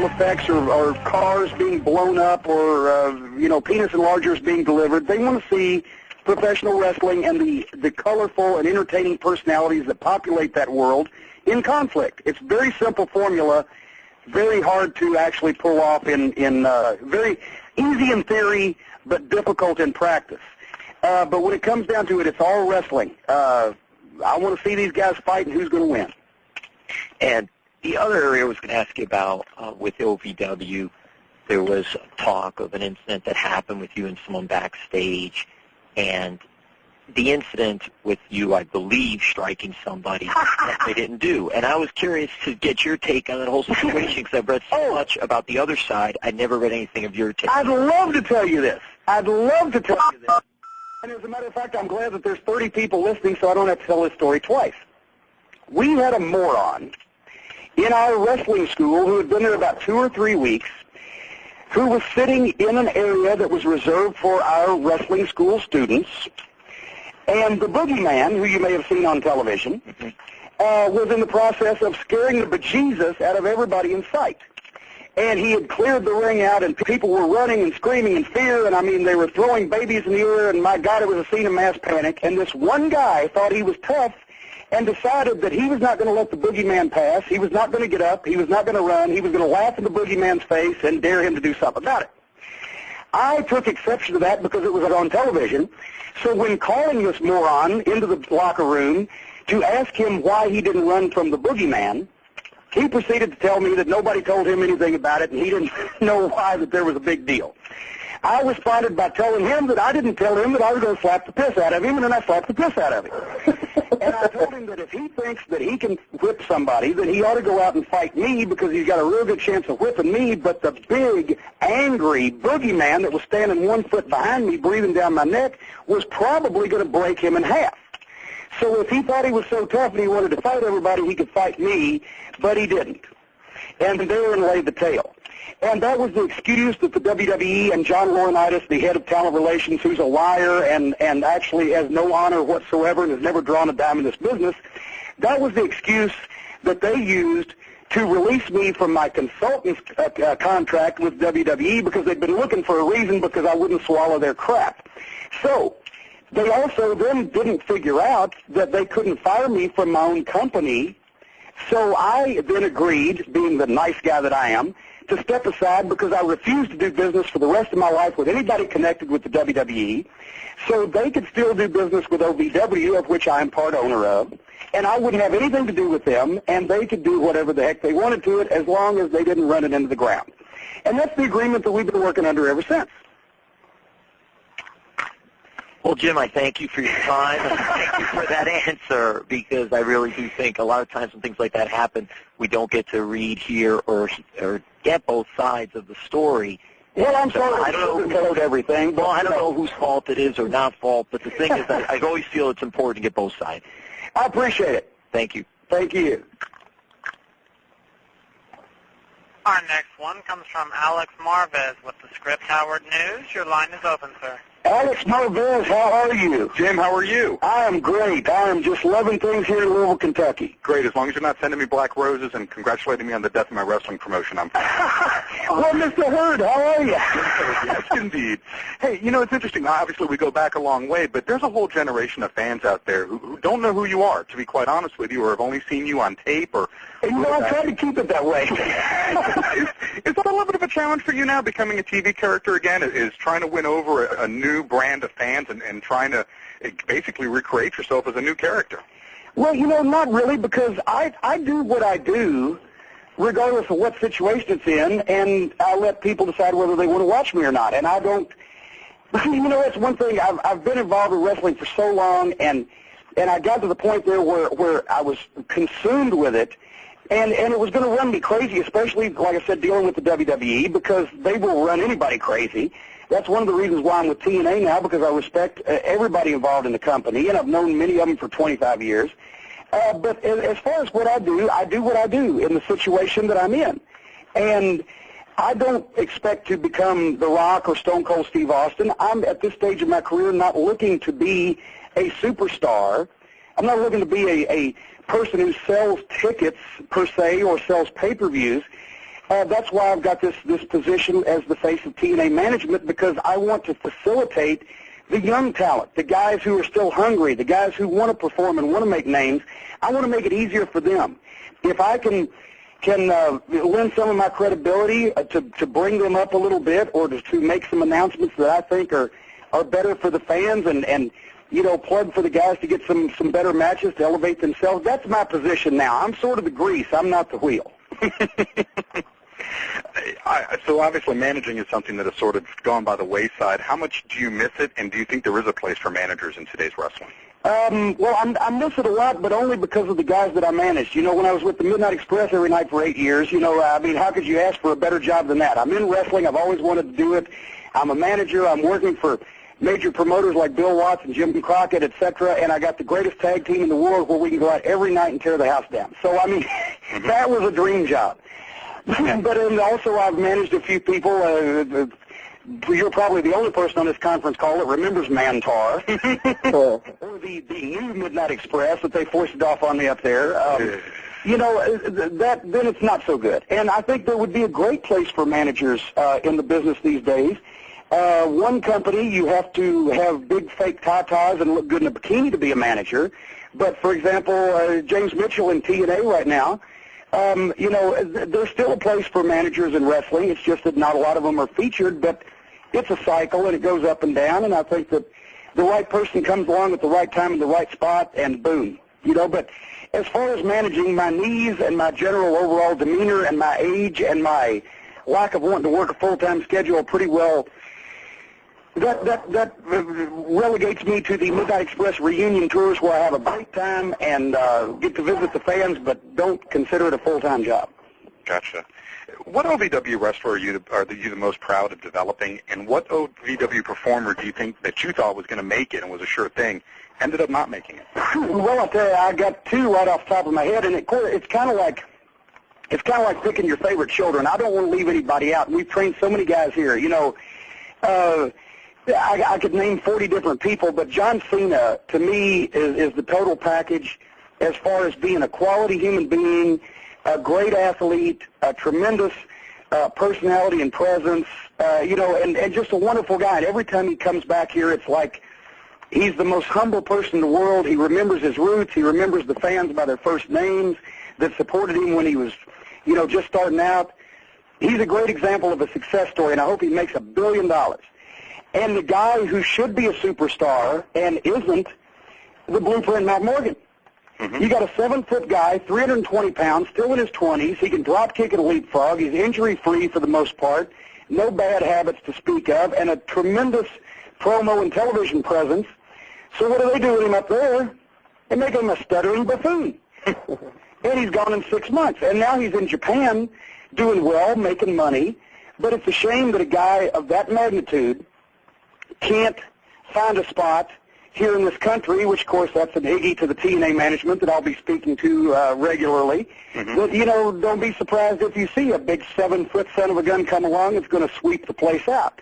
special effects or cars being blown up or, penis enlargers being delivered. They want to see professional wrestling and the colorful and entertaining personalities that populate that world in conflict. It's a very simple formula, very hard to actually pull off in very easy in theory, but difficult in practice. But when it comes down to it, it's all wrestling. I want to see these guys fight and who's going to win. And the other area I was going to ask you about with OVW, there was talk of an incident that happened with you and someone backstage, and the incident with you, I believe, striking somebody that they didn't do. And I was curious to get your take on that whole situation because I've read so much about the other side. I never read anything of your take. I'd love to tell you this. I'd love to tell you this. And as a matter of fact, I'm glad that there's 30 people listening so I don't have to tell this story twice. We had a moron in our wrestling school who had been there about 2 or 3 weeks, who was sitting in an area that was reserved for our wrestling school students. And the boogeyman, who you may have seen on television, was in the process of scaring the bejesus out of everybody in sight. And he had cleared the ring out, and people were running and screaming in fear, and, I mean, they were throwing babies in the air, and, my God, it was a scene of mass panic. And this one guy thought he was tough and decided that he was not going to let the boogeyman pass. He was not going to get up. He was not going to run. He was going to laugh in the boogeyman's face and dare him to do something about it. I took exception to that because it was on television. So when calling this moron into the locker room to ask him why he didn't run from the boogeyman, he proceeded to tell me that nobody told him anything about it and he didn't know why that there was a big deal. I responded by telling him that I didn't tell him that I was going to slap the piss out of him, and then I slapped the piss out of him. And I told him that if he thinks that he can whip somebody, then he ought to go out and fight me because he's got a real good chance of whipping me. But the big, angry boogeyman that was standing 1 foot behind me, breathing down my neck, was probably going to break him in half. So if he thought he was so tough and he wanted to fight everybody, he could fight me, but he didn't. And therein lay the tale. And that was the excuse that the WWE and John Laurinaitis, the head of talent relations, who's a liar and actually has no honor whatsoever and has never drawn a dime in this business, that was the excuse that they used to release me from my consultant's contract with WWE because they'd been looking for a reason because I wouldn't swallow their crap. So they also then didn't figure out that they couldn't fire me from my own company. So I then agreed, being the nice guy that I am, to step aside because I refused to do business for the rest of my life with anybody connected with the WWE, so they could still do business with OVW, of which I am part owner of, and I wouldn't have anything to do with them, and they could do whatever the heck they wanted to it as long as they didn't run it into the ground. And that's the agreement that we've been working under ever since. Well, Jim, I thank you for your time, and thank you for that answer, because I really do think a lot of times when things like that happen, we don't get to read, hear, or get both sides of the story. Well, I'm sorry, I don't know everything. Well, I don't know whose fault it is or not fault, but the thing is that I always feel it's important to get both sides. I appreciate it. Thank you. Thank you. Our next one comes from Alex Marvez with the Script Howard News. Your line is open, sir. Alex Marvez, how are you? Jim, how are you? I am great. I am just loving things here in Louisville, Kentucky. Great, as long as you're not sending me black roses and congratulating me on the death of my wrestling promotion. I'm Well, Mr. Hurd, how are you? Yes, indeed. Hey, you know, it's interesting. Obviously, we go back a long way, but there's a whole generation of fans out there who don't know who you are, to be quite honest with you, or have only seen you on tape. Or I try to keep it that way. Is that a little bit of a challenge for you now, becoming a TV character again? Is trying to win over a new brand of fans and trying to basically recreate yourself as a new character? Well, you know, not really, because I do what I do regardless of what situation it's in, and I let people decide whether they want to watch me or not. And I don't, you know, that's one thing. I've been involved in wrestling for so long, and I got to the point there where I was consumed with it, and it was going to run me crazy, especially, like I said, dealing with the WWE, because they will run anybody crazy. That's one of the reasons why I'm with TNA now, because I respect everybody involved in the company, and I've known many of them for 25 years. But as far as what I do what I do in the situation that I'm in. And I don't expect to become The Rock or Stone Cold Steve Austin. I'm, at this stage of my career, not looking to be a superstar. I'm not looking to be a person who sells tickets, per se, or sells pay-per-views. That's why I've got this position as the face of TNA management, because I want to facilitate the young talent, the guys who are still hungry, the guys who want to perform and want to make names. I want to make it easier for them. If I can lend some of my credibility to bring them up a little bit, or to make some announcements that I think are better for the fans, and plug for the guys to get some better matches to elevate themselves. That's my position now. I'm sort of the grease. I'm not the wheel. So obviously managing is something that has sort of gone by the wayside. How much do you miss it, and do you think there is a place for managers in today's wrestling? Well, I miss it a lot, but only because of the guys that I managed. When I was with the Midnight Express every night for 8 years, how could you ask for a better job than that? I'm in wrestling. I've always wanted to do it. I'm a manager. I'm working for major promoters like Bill Watts and Jim Crockett, etc., and I got the greatest tag team in the world where we can go out every night and tear the house down. So, that was a dream job. But also I've managed a few people. You're probably the only person on this conference call that remembers Mantar, or the new Midnight Express that they forced off on me up there. Then it's not so good. And I think there would be a great place for managers in the business these days. One company, you have to have big fake tatas and look good in a bikini to be a manager. But, for example, James Mitchell in TNA right now, there's still a place for managers in wrestling. It's just that not a lot of them are featured, but it's a cycle, and it goes up and down, and I think that the right person comes along at the right time in the right spot, and boom. But as far as managing, my knees and my general overall demeanor and my age and my lack of wanting to work a full-time schedule pretty well, that relegates me to the Midnight Express reunion tours where I have a great time and get to visit the fans, but don't consider it a full-time job. Gotcha. What OVW wrestler are you the most proud of developing, and what OVW performer do you think that you thought was going to make it and was a sure thing, ended up not making it? Well, I'll tell you, I got two right off the top of my head, and it's kind of like picking your favorite children. I don't want to leave anybody out. We've trained so many guys here. I could name 40 different people, but John Cena, to me, is the total package as far as being a quality human being, a great athlete, a tremendous personality and presence, and just a wonderful guy. And every time he comes back here, it's like he's the most humble person in the world. He remembers his roots. He remembers the fans by their first names that supported him when he was, just starting out. He's a great example of a success story, and I hope he makes $1 billion. And the guy who should be a superstar and isn't, the blueprint, Matt Morgan. Mm-hmm. You got a 7-foot guy, 320 pounds, still in his 20s. He can drop kick and leapfrog. He's injury-free for the most part. No bad habits to speak of, and a tremendous promo and television presence. So what do they do with him up there? They make him a stuttering buffoon. And he's gone in 6 months. And now he's in Japan doing well, making money. But it's a shame that a guy of that magnitude can't find a spot here in this country, which, of course, that's an Iggy to the TNA management that I'll be speaking to regularly. Mm-hmm. But, don't be surprised if you see a big 7-foot son of a gun come along. It's going to sweep the place out.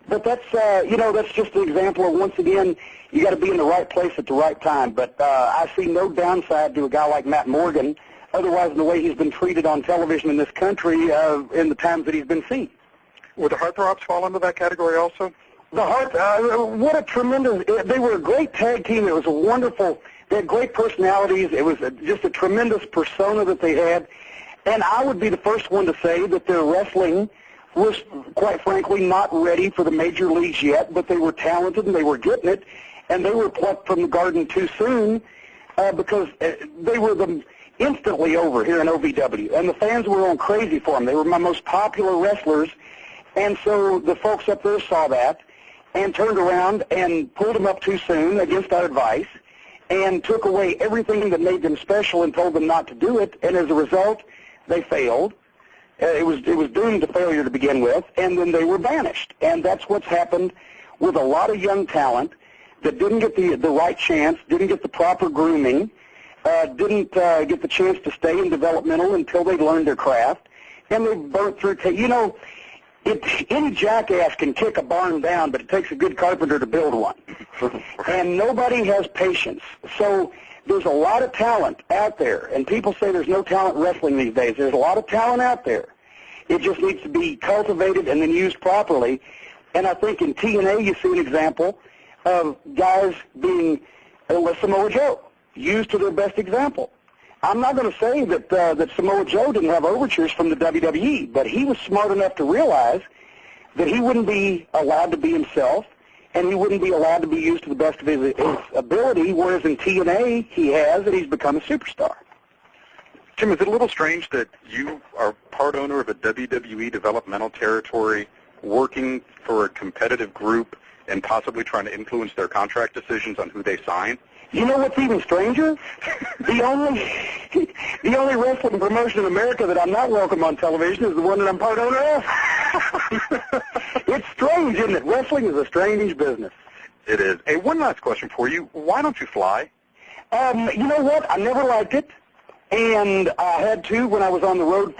But that's, that's just an example of, once again, you got to be in the right place at the right time. But I see no downside to a guy like Matt Morgan, otherwise in the way he's been treated on television in this country in the times that he's been seen. Would the Heartthrobs fall into that category also? The what a tremendous, they were a great tag team. It was a wonderful, they had great personalities. It was just a tremendous persona that they had. And I would be the first one to say that their wrestling was, quite frankly, not ready for the major leagues yet, but they were talented and they were getting it, and they were plucked from the garden too soon because they were instantly over here in OVW, and the fans were going crazy for them. They were my most popular wrestlers, and so the folks up there saw that and turned around and pulled them up too soon against our advice and took away everything that made them special and told them not to do it, and as a result, they failed. It was doomed to failure to begin with, and then they were banished. And that's what's happened with a lot of young talent that didn't get the right chance, didn't get the proper grooming, didn't get the chance to stay in developmental until they learned their craft, and they burnt through. Any jackass can kick a barn down, but it takes a good carpenter to build one. And nobody has patience. So there's a lot of talent out there, and people say there's no talent in wrestling these days. There's a lot of talent out there. It just needs to be cultivated and then used properly. And I think in TNA you see an example of guys being, Samoa Joe, used to their best example. I'm not going to say that Samoa Joe didn't have overtures from the WWE, but he was smart enough to realize that he wouldn't be allowed to be himself, and he wouldn't be allowed to be used to the best of his ability, whereas in TNA he has, and he's become a superstar. Jim, is it a little strange that you are part owner of a WWE developmental territory, working for a competitive group and possibly trying to influence their contract decisions on who they sign? You know what's even stranger? The only wrestling promotion in America that I'm not welcome on television is the one that I'm part owner of. It's strange, isn't it? Wrestling is a strange business. It is. Hey, one last question for you. Why don't you fly? You know what? I never liked it, and I had to when I was on the road